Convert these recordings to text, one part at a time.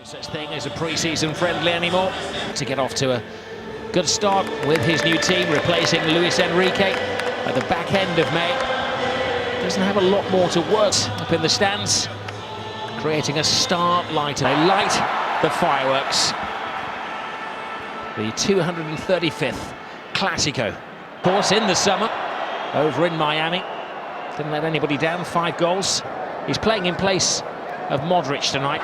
such thing as a pre-season friendly anymore. To get off to a good start with his new team, replacing Luis Enrique at the back end of May. Doesn't have a lot more to work up in the stands, creating a starlight. They light the fireworks. The 235th Clasico. Of course, in the summer, over in Miami. Didn't let anybody down, 5 goals. He's playing in place of Modric tonight.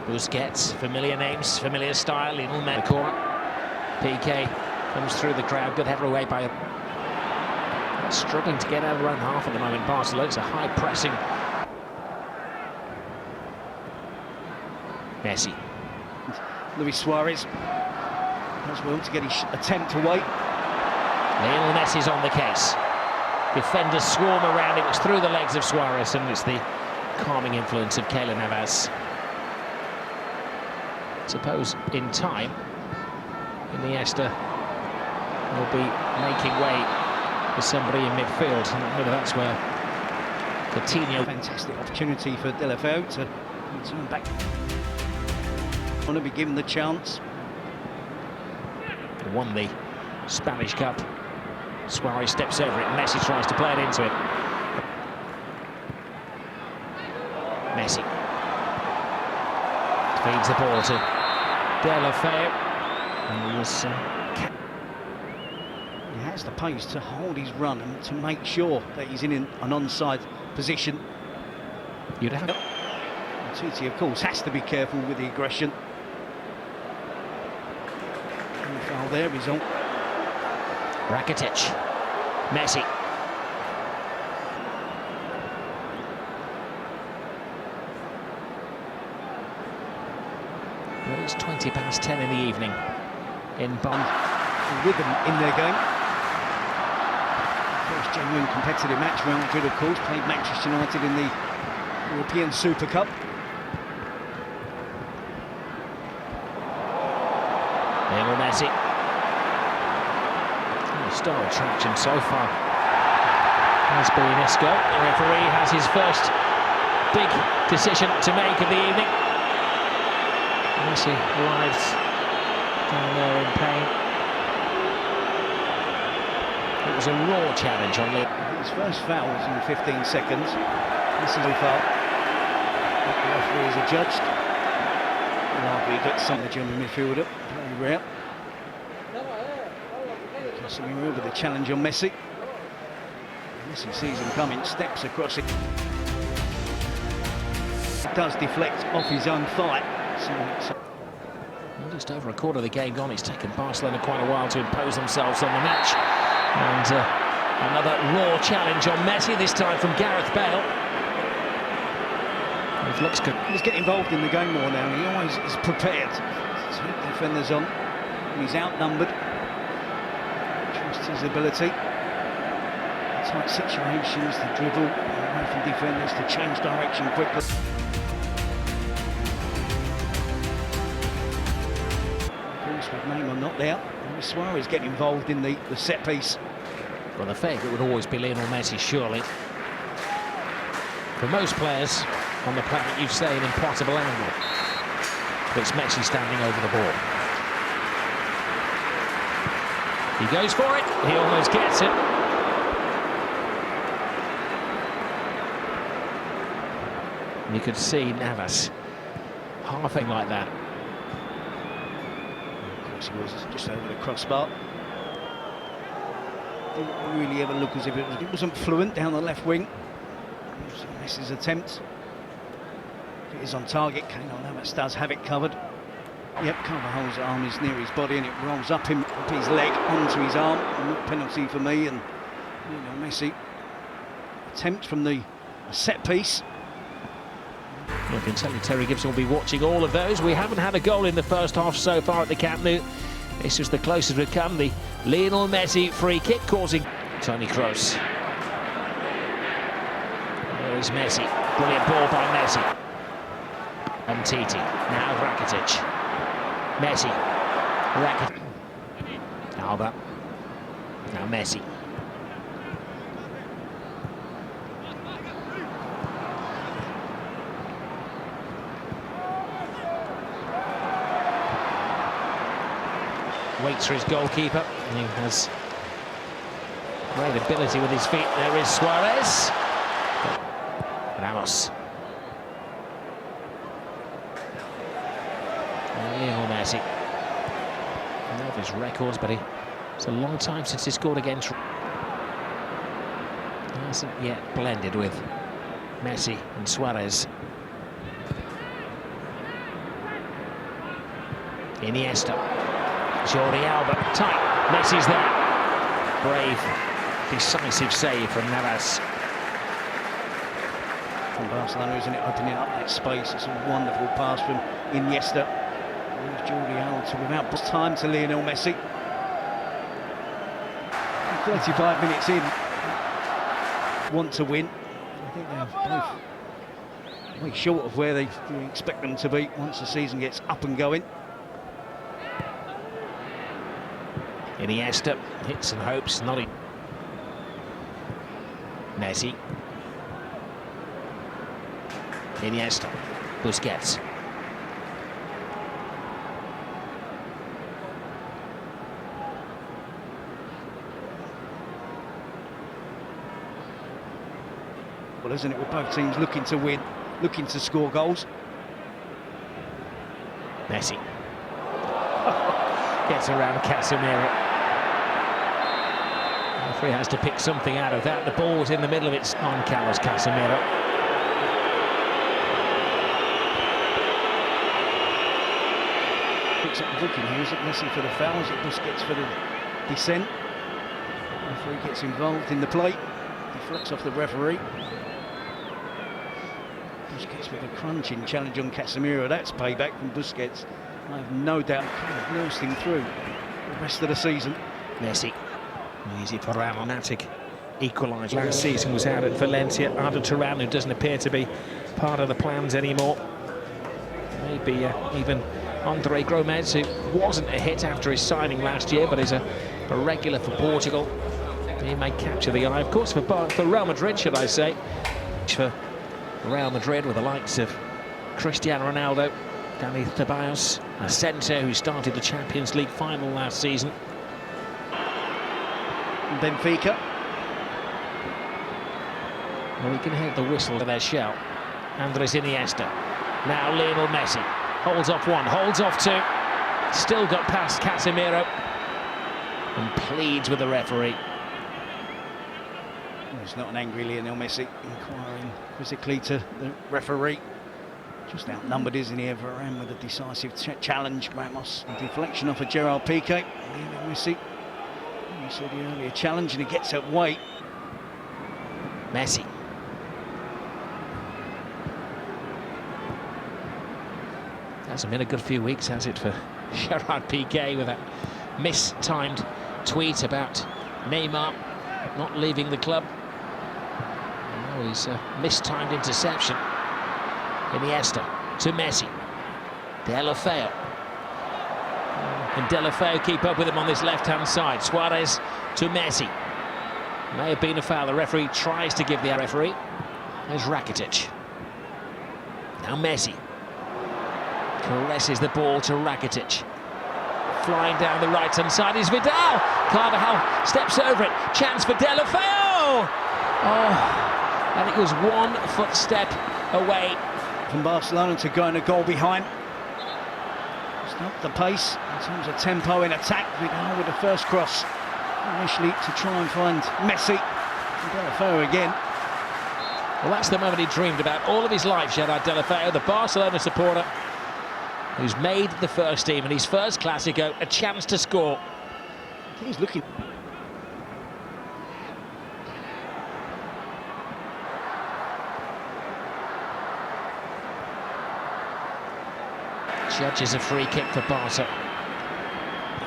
Busquets, familiar names, familiar style. Lionel Messi. PK comes through the crowd. Good header away by struggling to get out of their own half at the moment. Barcelona, it's a high pressing. Messi. Luis Suarez as well to get his attempt away. Lionel Messi's on the case. Defenders swarm around. It was through the legs of Suarez, and it's the calming influence of Keylor Navas. I suppose in time, Iniesta will be making way for somebody in midfield. And maybe that's where Coutinho. Fantastic opportunity for De La Feu to turn back. Want to be given the chance. Won the Spanish Cup. Suarez steps over it. Messi tries to play it into it. Messi feeds the ball to De La Feu. He has the pace to hold his run and to make sure that he's in an onside position. You'd have. Titi, of course, has to be careful with the aggression. And the foul there, result. Rakitic. Messi. Well, it's 10:20 in the evening in Bonn. Rhythm in their game. First genuine competitive match. Real Madrid, of course, played Manchester United in the European SuperCup. Lionel Messi. Star attraction so far has been Isco. The referee has his first big decision to make of the evening. Messi arrives down there in pain. It was a raw challenge on Leo. His first foul was in 15 seconds. This is a foul. The referee is adjudged. He gets some of the German midfielder. Very rare. So we move with the challenge on Messi. Messi sees him coming, steps across it. Does deflect off his own thigh. So just over a quarter of the game gone. It's taken Barcelona quite a while to impose themselves on the match. And another raw challenge on Messi, this time from Gareth Bale. It looks good. He's getting involved in the game more now. He always is prepared to take defenders on. He's outnumbered. Trusts his ability. Tight situations, the dribble away from defenders to change direction quickly. Of course, with Neymar not there, Suarez getting involved in the set piece. Well, the favourite would always be Lionel Messi, surely. For most players on the planet, you'd say an impossible angle. But it's Messi standing over the ball. He goes for it. He almost gets it. You could see Navas halving like that. Of course, he was just over the crossbar. Didn't really ever look as if it wasn't fluent down the left wing. Messi's attempt. If it is on target, Keylor Navas does have it covered. Yep, Carvajal's arm is near his body and it rolls up his leg onto his arm. Not penalty for me. And Messi attempt from the set piece. I can tell you Terry Gibson will be watching all of those. We haven't had a goal in the first half so far at the Camp Nou. This is the closest we've come. The Lionel Messi free kick causing Toni Kroos. There's Messi. Brilliant ball by Messi. And Titi. Now Rakitic. Messi. Rakitic. Alba. Now Messi. waits for his goalkeeper. He has great ability with his feet. There is Suarez. Ramos. Lionel Messi. I know of his records, but it's a long time since he scored against. He hasn't yet blended with Messi and Suarez. Iniesta. Jordi Alba. Tight. Messi's there. Brave, decisive save from Navas. From Barcelona, isn't it, opening up that space? It's a wonderful pass from Iniesta. There's Jordi Alba without time to Lionel Messi. 35 minutes in. Want to win. I think they're both way short of where they expect them to be once the season gets up and going. Iniesta hits and hopes, not in. Messi. Iniesta. Busquets. Well, isn't it, with both teams looking to win, looking to score goals. Messi. Gets around Casemiro. The referee has to pick something out of that. The ball was in the middle of it on Carlos Casemiro. Picks up the booking here. Is it Messi for the foul? Is it Busquets for the descent? The referee gets involved in the play. Deflects off the referee. Busquets with a crunching challenge on Casemiro. That's payback from Busquets. I have no doubt he nursed him through the rest of the season. Messi. Easy for Dramatic equalised last season, was out at Valencia. Arda Turan, who doesn't appear to be part of the plans anymore. Maybe even Andre Gomes, who wasn't a hit after his signing last year, but is a regular for Portugal. He may capture the eye, of course, for Real Madrid, should I say. For Real Madrid, with the likes of Cristiano Ronaldo, Dani Ceballos, a centre who started the Champions League final last season. Benfica. Well, we can hear the whistle of their shell. Andres Iniesta. Now Lionel Messi. Holds off one, holds off two. Still got past Casemiro. And pleads with the referee. It's not an angry Lionel Messi, inquiring quizzically to the referee. Just outnumbered, isn't he? Varane with a decisive challenge. Ramos, a deflection off of Gerard Piqué. Lionel Messi. You saw the earlier challenge, and he gets it weight. Messi. Hasn't been a good few weeks, has it, for Gerard Piqué, with that mistimed tweet about Neymar not leaving the club. And now he's mistimed interception. Iniesta to Messi. Deulofeu. Can Deulofeu keep up with him on this left-hand side? Suarez to Messi. May have been a foul. The referee tries to give the referee. There's Rakitic. Now Messi. Caresses the ball to Rakitic. Flying down the right-hand side is Vidal. Carvajal steps over it. Chance for Deulofeu. Oh, and it was 1 footstep away from Barcelona to go in a goal behind. Stop the pace in terms of tempo in attack. Vidal with the first cross initially to try and find Messi. And Deulofeu again. Well, that's the moment he dreamed about all of his life, Gerard Deulofeu, the Barcelona supporter who's made the first team in his first Clásico, a chance to score. He's looking. Judges a free kick for Barca.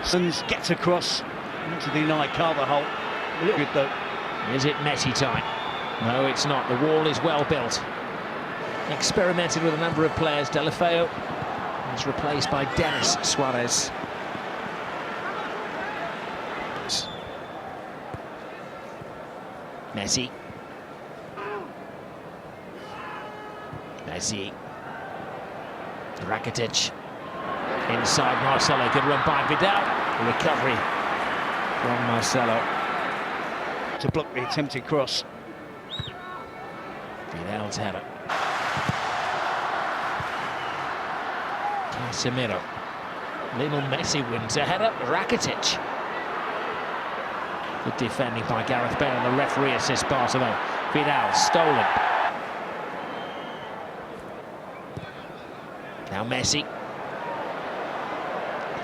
Sons gets across, not to deny Carvajal. A little good though. Is it Messi time? No, it's not. The wall is well built. Experimented with a number of players. Deulofeu is replaced by Denis Suarez. Messi. Messi. Rakitic. Inside Marcelo, good run by Vidal. Recovery from Marcelo. To block the attempted cross. Vidal's header. Casemiro. Lionel Messi wins a header. Rakitic. Good defending by Gareth Bale. The referee assists Barcelona. Vidal stolen. Now Messi.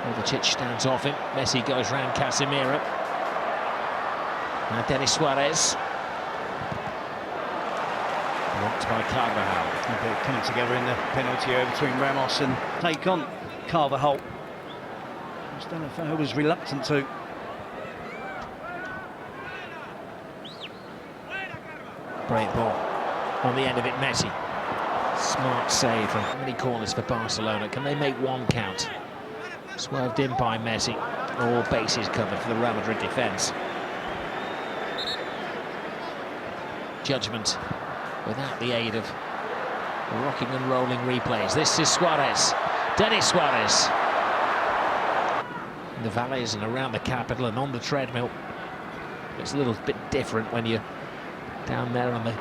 Kovacic stands off him. Messi goes round Casemiro. Now Denis Suarez. Blocked by Carvajal. They're coming together in the penalty area between Ramos and take on Carvajal. I don't know if I was reluctant to. Great ball. On the end of it, Messi. Smart save from many corners for Barcelona. Can they make one count? Swerved in by Messi. All bases covered for the Real Madrid defence. Judgment without the aid of rocking and rolling replays. This is Suarez. Denis Suarez. In the valleys and around the capital and on the treadmill. It's a little bit different when you're down there on the...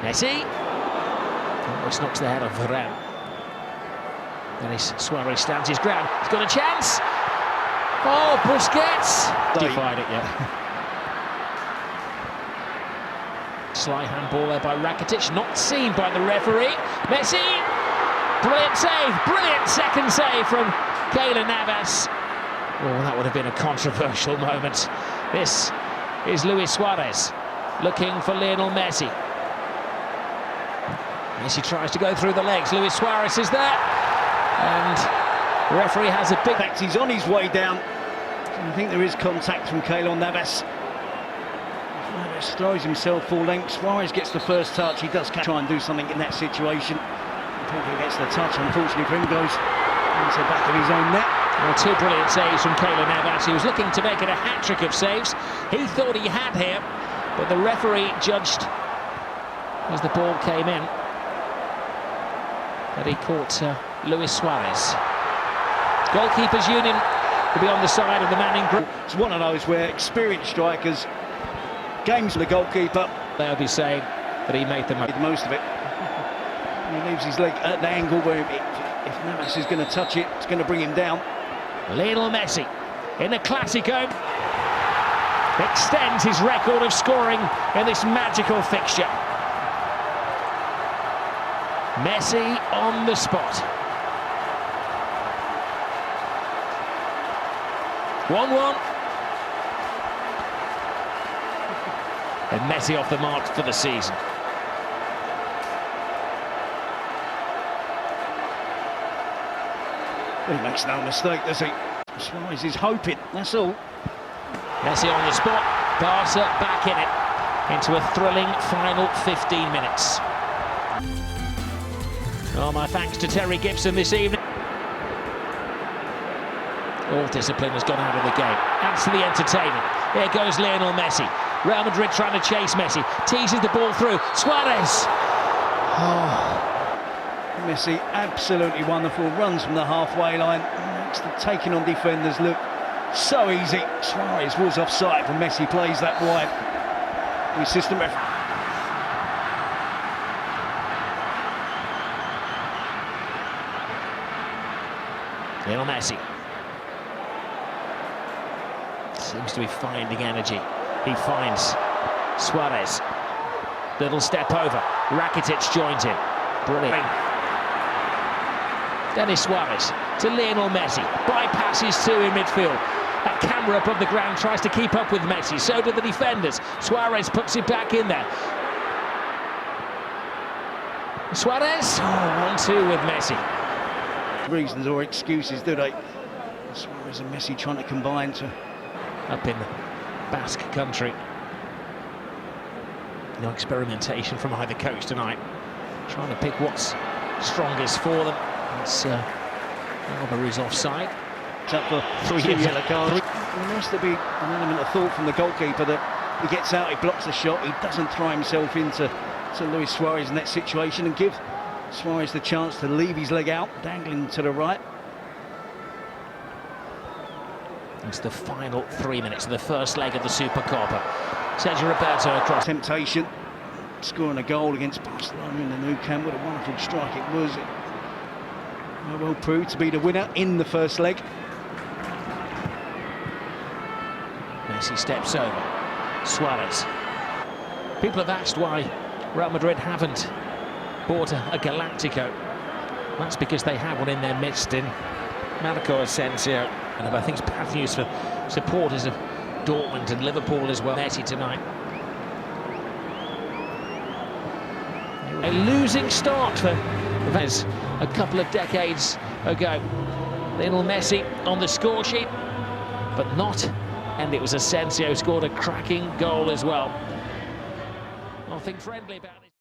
Messi. Almost knocks the head off Varane. Denis Suarez stands his ground. He's got a chance. Oh, Busquets. Defied it yet. Sly handball there by Rakitic, not seen by the referee. Messi, brilliant save, brilliant second save from Keylor Navas. Oh, that would have been a controversial moment. This is Luis Suarez looking for Lionel Messi. Messi tries to go through the legs. Luis Suarez is there, and the referee has a big... He's on his way down. I think there is contact from Keylor Navas. Navas throws himself full length. Suarez gets the first touch. He does try and do something in that situation. He gets the touch, unfortunately for him, goes into the back of his own net. Well, two brilliant saves from Keylor Navas. He was looking to make it a hat-trick of saves. He thought he had here, but the referee judged as the ball came in that he caught Luis Suarez. Goalkeepers Union will be on the side of the man in group. It's one of those where experienced strikers, games for the goalkeeper. They'll be saying that he made the most of it. He leaves his leg at the angle where if Navas is going to touch it, it's going to bring him down. Lionel Messi in the Clasico extends his record of scoring in this magical fixture. Messi on the spot. 1-1. And Messi off the mark for the season. He makes no mistake, does he? Suarez is hoping, that's all. Messi on the spot, Barca back in it, into a thrilling final 15 minutes. Oh, my thanks to Terry Gibson this evening. All discipline has gone out of the game. Adds to the entertainment. Here goes Lionel Messi. Real Madrid trying to chase Messi. Teases the ball through. Suarez! Oh. Messi, absolutely wonderful. Runs from the halfway line. Makes the taking on defenders look so easy. Suarez was offside when Messi plays that wide. The assistant referee. Lionel Messi. Seems to be finding energy. He finds Suarez. Little step over. Rakitic joins him. Brilliant. Denis Suarez to Lionel Messi. Bypasses two in midfield. That camera above the ground tries to keep up with Messi. So do the defenders. Suarez puts it back in there. Suarez. Oh, 1-2 with Messi. Reasons or excuses, do they? Suarez and Messi trying to combine to... Up in the Basque country. No experimentation from either coach tonight. Trying to pick what's strongest for them. It's Alba is offside. It's up for three yellow cards. There must be an element of thought from the goalkeeper that he gets out, he blocks the shot, he doesn't throw himself into Luis Suarez in that situation and give Suarez the chance to leave his leg out, dangling to the right. It's the final 3 minutes of the first leg of the SuperCup. Sergio Roberto across. Temptation, scoring a goal against Barcelona in the Nou Camp. What a wonderful strike it was. It well proved to be the winner in the first leg. Messi steps over. Suarez. People have asked why Real Madrid haven't bought a Galactico. That's because they have one in their midst in Marco Asensio. And I think it's bad news for supporters of Dortmund and Liverpool as well. Messi tonight. A losing start for Suarez a couple of decades ago. Lionel Messi on the score sheet, but not. And it was Asensio scored a cracking goal as well. Nothing friendly about it.